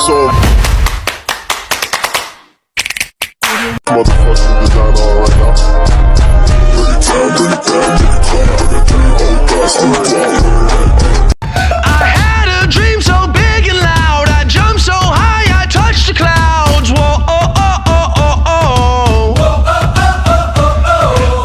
So motherfucking design all right now. I had a dream so big and loud, I jumped so high, I touched the clouds. Whoa, oh, oh, oh, oh, oh.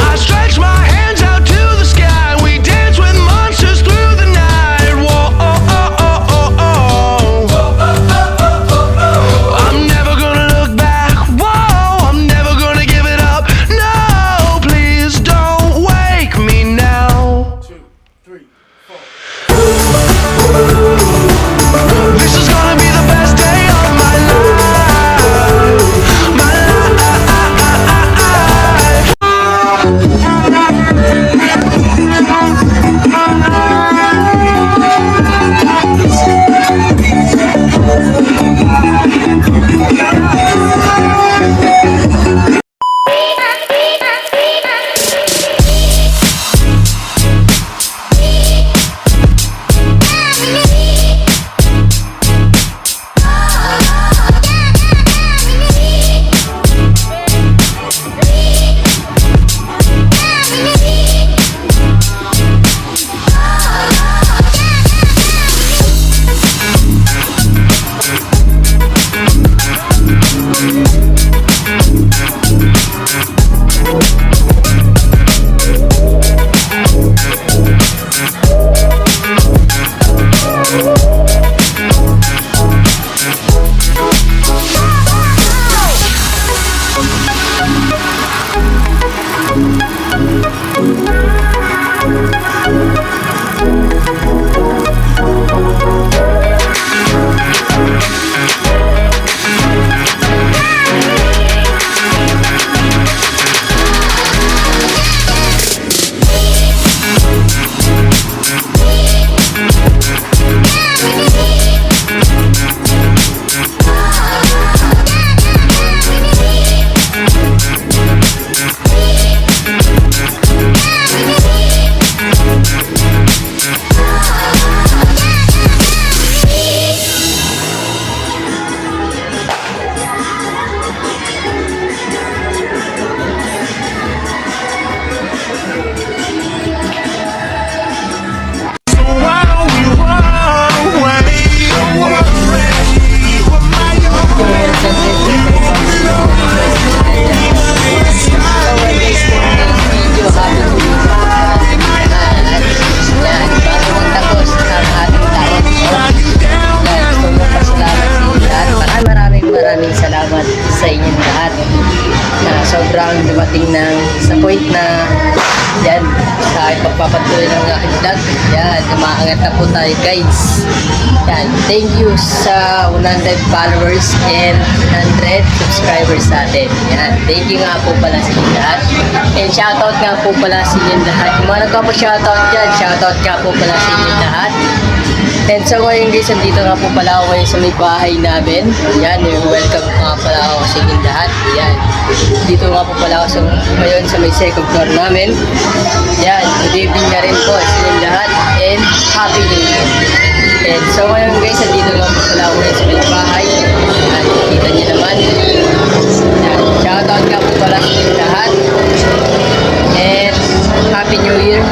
I stretched my hands out to the sky, we danced with monsters through the night. Whoa, oh, oh, oh, oh, oh. I'm never gonna look back, whoa, I'm never gonna give it up. No, please don't wake me now. 2, 3, 4. This is gonna be the best day of my life. My maraming salamat sa inyong lahat na sobrang dumating ng sa point na yan, sa pagpapatuloy ng aking vlog. Yan, umaangat na po tayo guys. Yan, thank you sa 100 followers and 100 subscribers sa atin. Yan, thank you nga po pala sa inyong lahat. And shoutout nga po pala sa inyong lahat. Yung mga nagpapa-shoutout dyan, shoutout nga po pala sa inyong lahat. And so ngayon guys, nandito nga po pala ako ngayon sa may bahay namin. Yan, yung welcome nga pala ako sa inyong lahat. Yan, dito nga po pala ako ngayon sa may second floor namin. Yan, good evening na rin po sa inyong lahat and happy new year. And so ngayon guys, nandito nga po pala ako ngayon sa may bahay. Yan, kita niyo naman. Yan, shoutout nga po pala sa inyong lahat. And happy new year.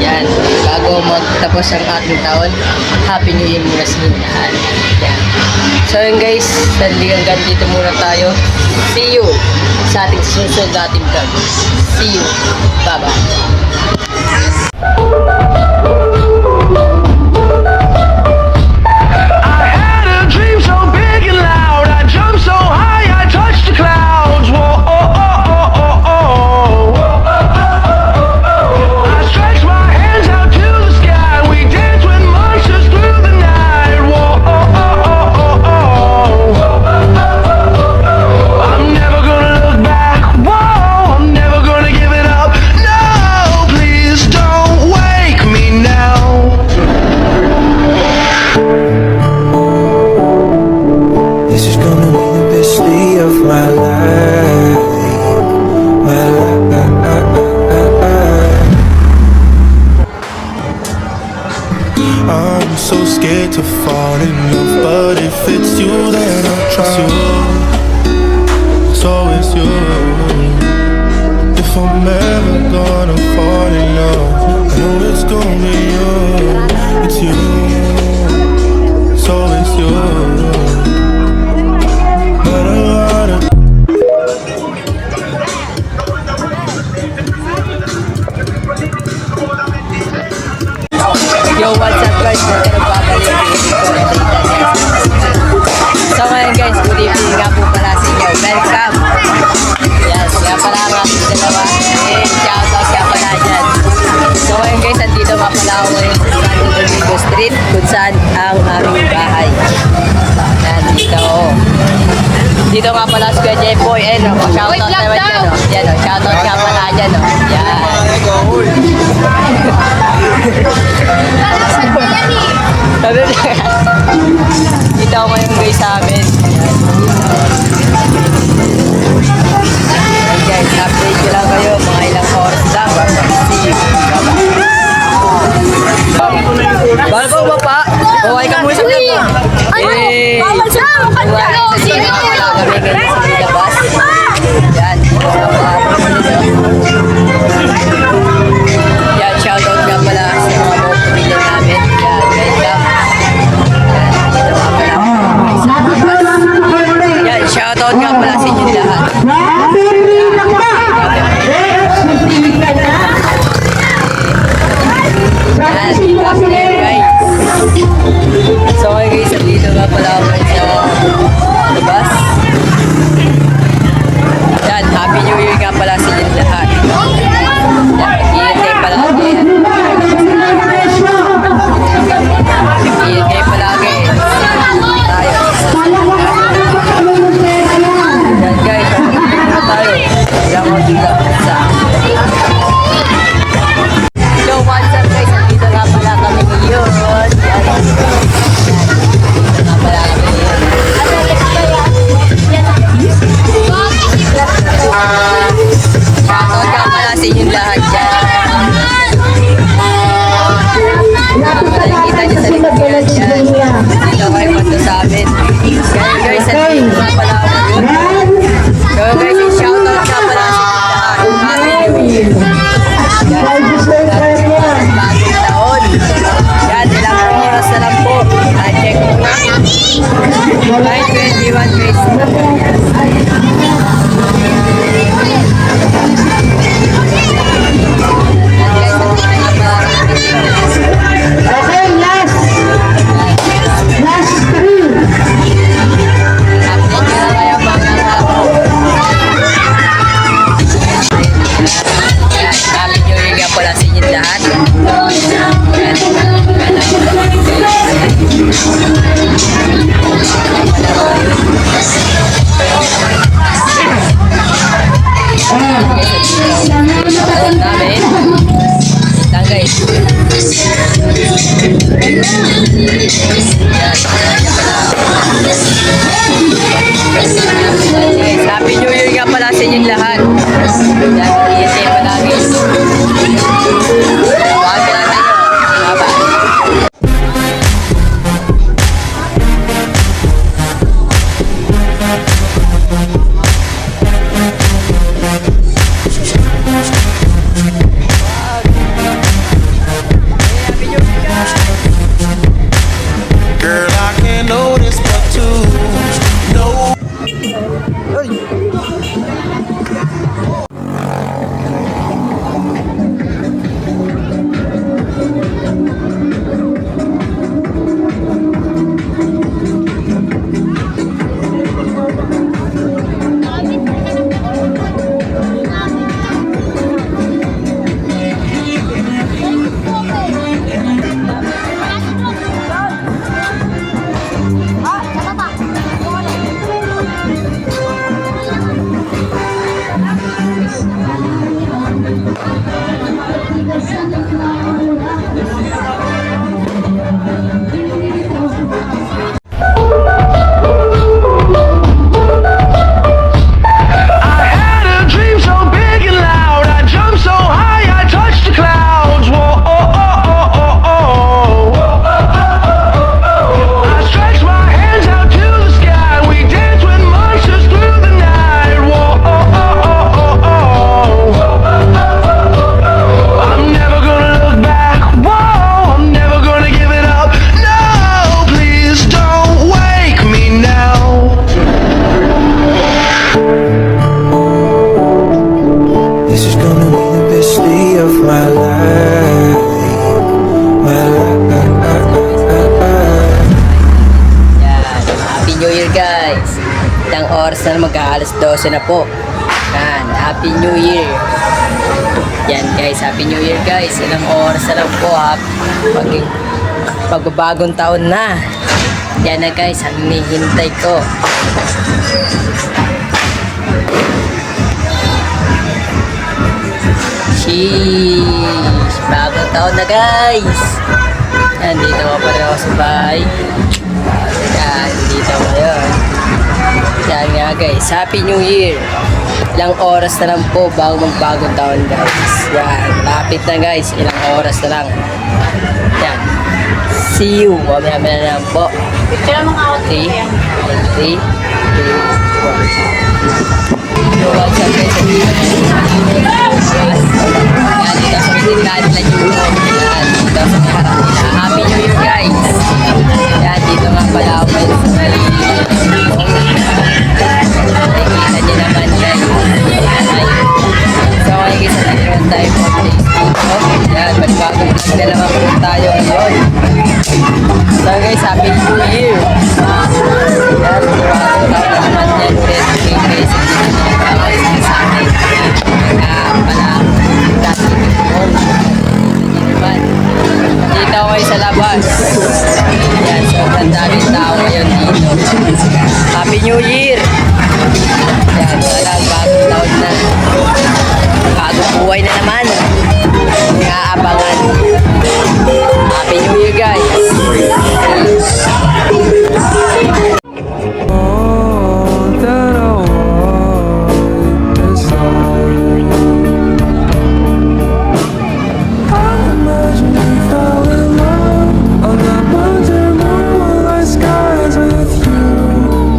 Yan, bago magtapos ang ating taon, happy new year muna sa inyong lahat. Yan. So yun guys, hanggang dito muna tayo. See you sa ating susunod nating vlog. See you. Bye-bye. I'm so scared to fall in love, but if it's you, then I'll trust you. So it's you. If I'm ever gonna fall in love, I know it's gonna be you. It's you. So it's you. But a lot of Yo, what's up guys? Nagbabalik So ngayon guys, good evening nga po pala sa inyo. Welcome! Yes, kaya pala ang aking dalawa. Shoutout kaya pala dyan. So ngayon guys, andito nga pala ako ngayon sa Santo Domingo Street kung saan ang aming bahay. Yan, dito. Dito nga pala si Kuya Jeboy. Shoutout naman dyan. Yan, shoutout nga pala dyan. Yan. Sabi niya. Dito ako ngayon guys sa amin. Ayan guys, update ko lang kayo. Mga ilang oras lang. See you. Bawal ko ba pa? Okay ka muna sa kanto. Eh! Bawal sa kanya! Kami ngayon sa labas. Yan. Yan, shoutout nga pala sa mga buong pamilya namin. Yan, welcome. Yan, dito nga pala ako. Yan, shoutout nga pala sa inyo lahat. Yan, guys. So, okay guys, dito nga pala ako sa labas. Yan, Happy New Year nga pala sa inyo lahat. Yan, mag-iingat kayo palagi. Mag-iingat kayo palagi. Tayo. Yan guys, mag-iingat tayo. Yan mo dito. So, what's up guys? Nandito nga pala kami ngayon. Yan. oras na mag-aalas 12 na po. Yan, Happy New Year. Yan guys, Happy New Year guys. Ilang oras na lang po ha. Pagbabagong taon na. Yan na guys, ang hinihintay ko. Sheesh! Bagong taon na guys! Yan, dito ko pa rin ako sa bahay. Yan, dito ko yun. Yan nga guys, Happy New Year! Ilang oras na lang po bago magbagong taon guys. Yan, lapit na guys, ilang oras na lang. Yan. See you! Mamaya na lang po. Picture mo nga ako. 3, 2, 1. So, what's up guys? Yan, dito sa Mindanao na yung yan, dito sa harap nila. Happy New Year guys! Yan, dito nga pala ako sa nakikita nyo naman guys. So, ngayon guys, nagkaroon tayo po place dito. Yan, magbagong vlog na naman po tayo ngayon. So guys, Happy New Year! Yan, magbagong taon na naman yan ulit. Okay guys, hindi na nagkakasin sa amin. Pala, dati doon. Hindi naman. Dito ako kayo sa labas. Yan, sobrang daming tao ngayon dito. Happy New Year! Yan, wala, bagong taon na. Bagong buhay na naman. Aabangan. Happy New Year guys! All that I want is love. I imagine we fell in love on that winter moonlight skies with you.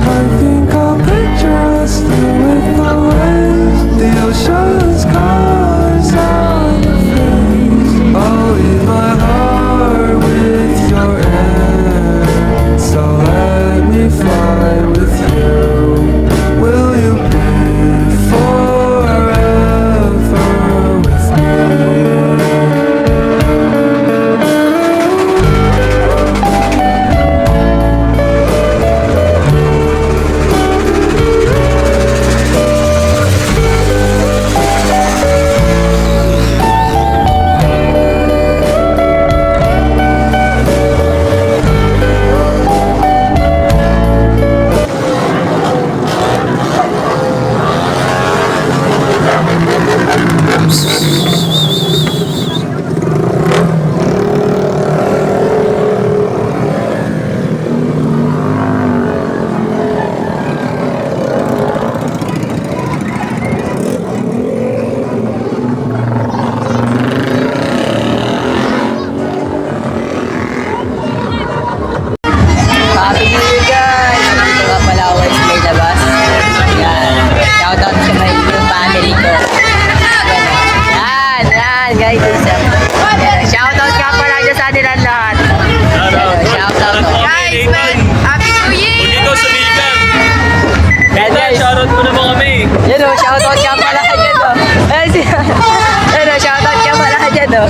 I think I'll picture us with the waves, the ocean's colors on the face. I'll leave my heart with your air, so let me fly with you. Will you be forever with me? Happy New Year guys! Dito nga pala ako sa may labas. Yan. Shoutout sa may yung family ko. Yan, yan guys. Shoutout nga pala dyan sa nilang lahat. Shoutout. Guys, man, Happy New Year! Huwag ikaw sabihin. Yan guys. Shoutout mo naman kami. Yan o, shoutout nga pala ka dyan o. Yan o, shoutout nga pala ka dyan o.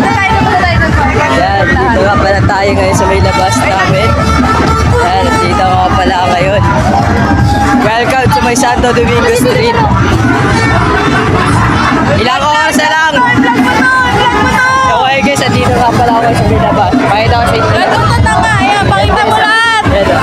Yan, dito nga pala tayo ngayon sa may labas namin. Yan, dito nga pala ngayon. Welcome to my Santo Domingo Street. Ilang oras na lang. Okay guys, dito nga pala ako sa may labas. Pakita ko sa inyo. Pakita mo lahat! Yan o.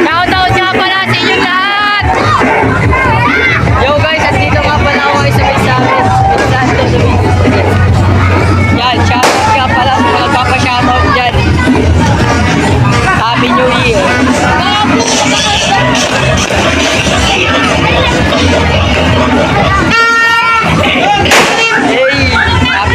Shoutout nga pala sa inyo lahat! Yo guys, andito nga pala ako kayo sa may summit. Santo Domingo Street. Yan, shoutout nga pala sa mga papashoutout dyan. Happy New Year! Hey! Happy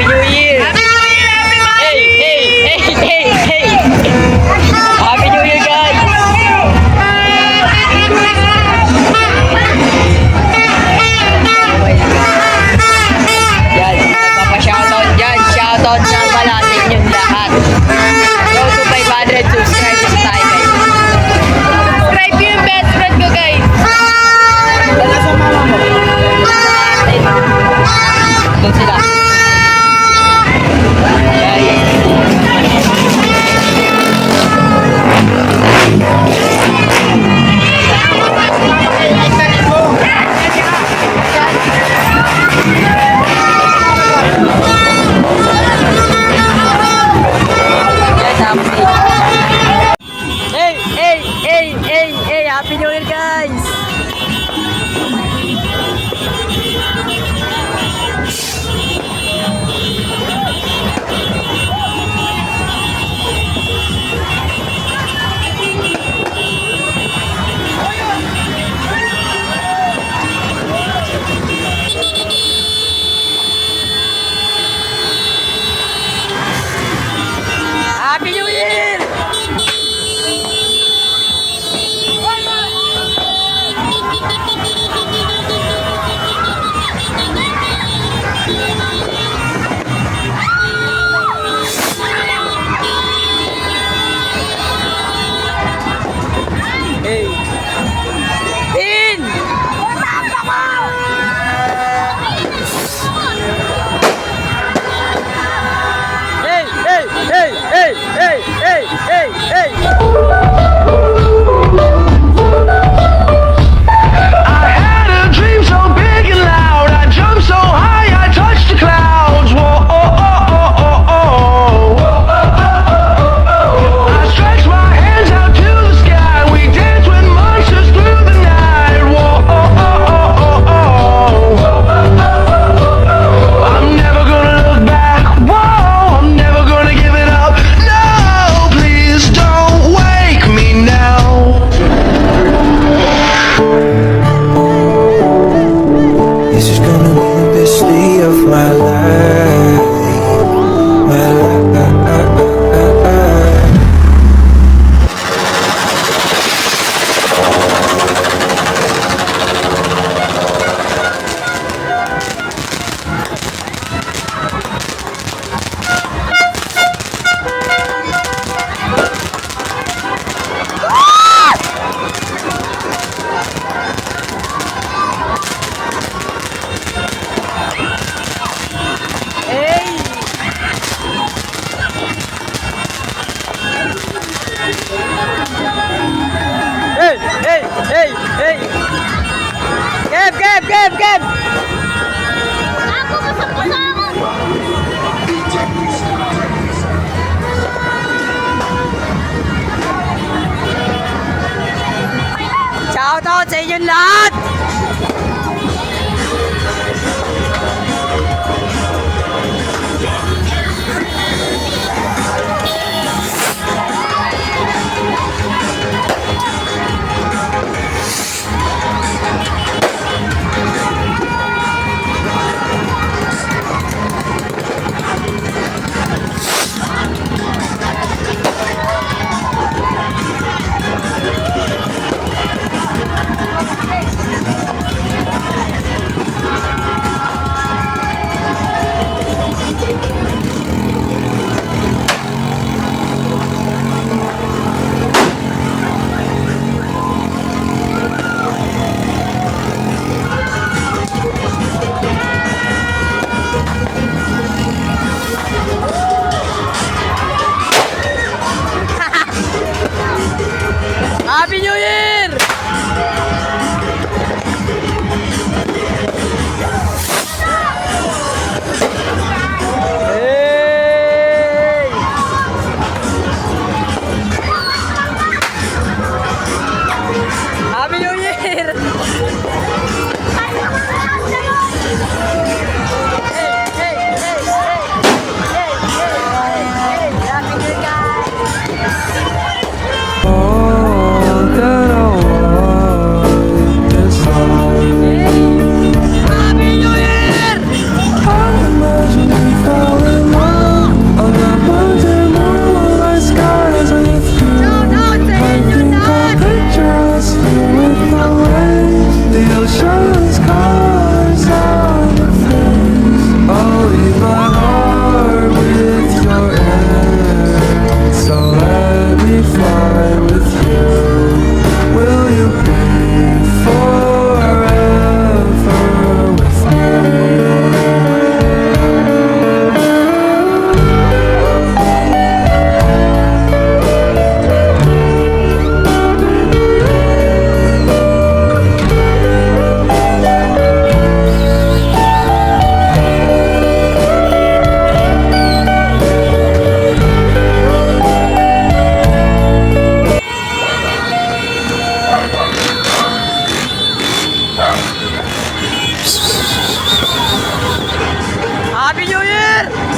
sila. Hey, Happy New Year, guys! Happy New Year! Hey! Tin! Hey! I had a dream so big and loud. I jumped so high, I touched the clouds. Whoa, oh, oh, oh, oh, oh. I stretched my hands out to the sky. We danced with monsters through the night. Whoa, oh, oh, oh, oh, oh. I'm never gonna look back. Whoa, I'm never gonna give it up. No, please don't wake me now. This is gonna be the best day of my life. My life. Hey! Gab! Ako, basang-basa ako. Shoutout sa inyong lahat! Happy New Year!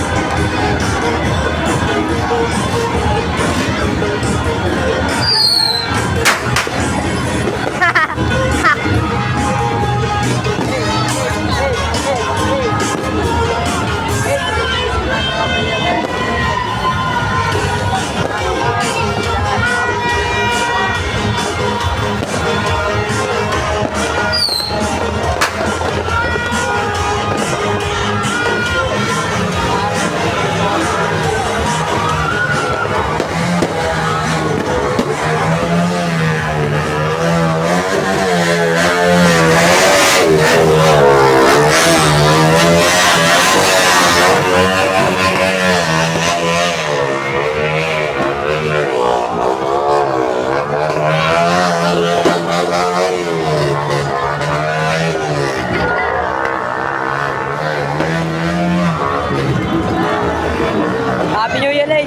Happy New Year, Lay!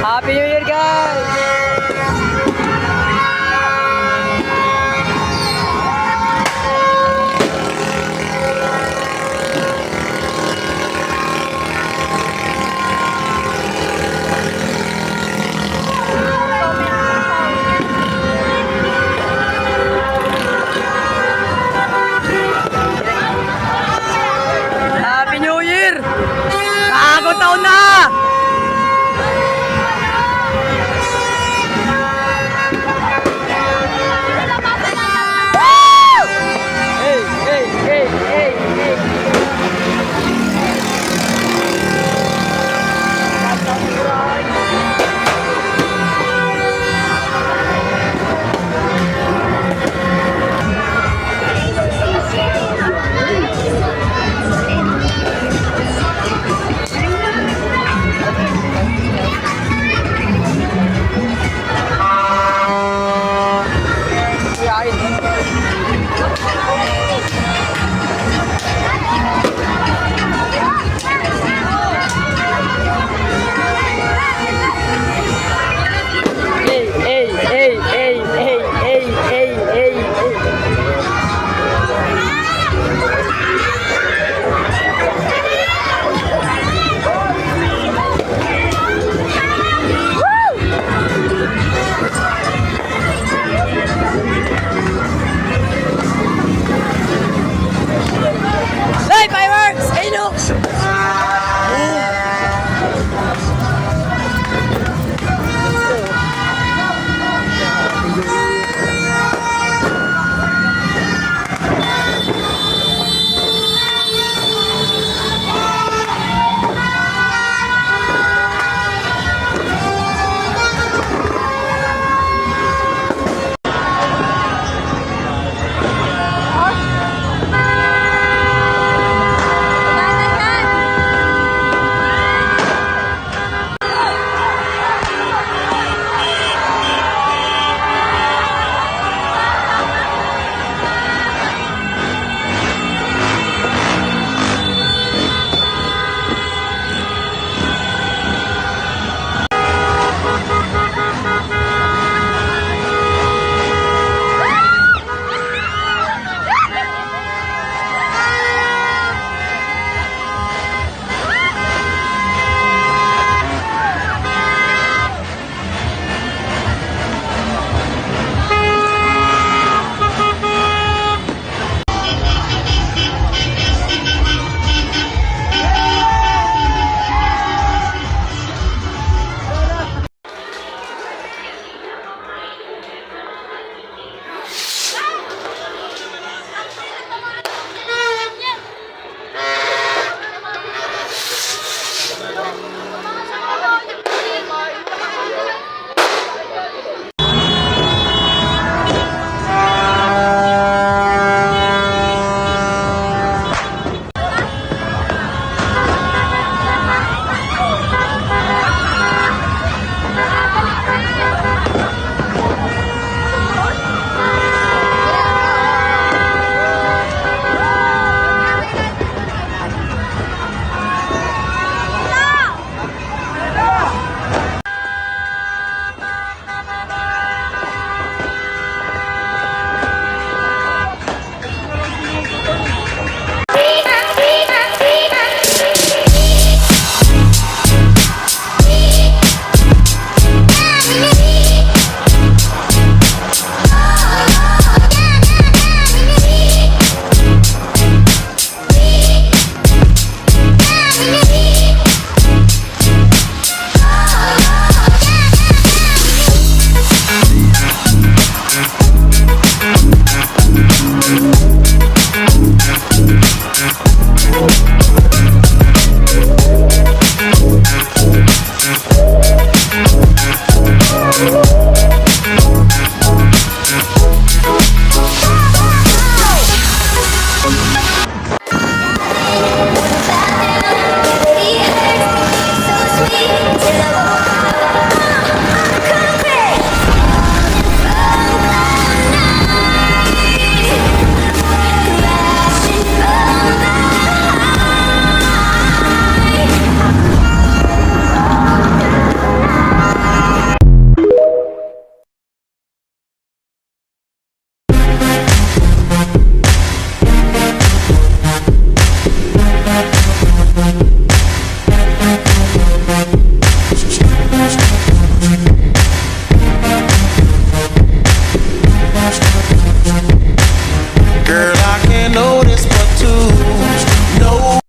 Happy New Year, guys!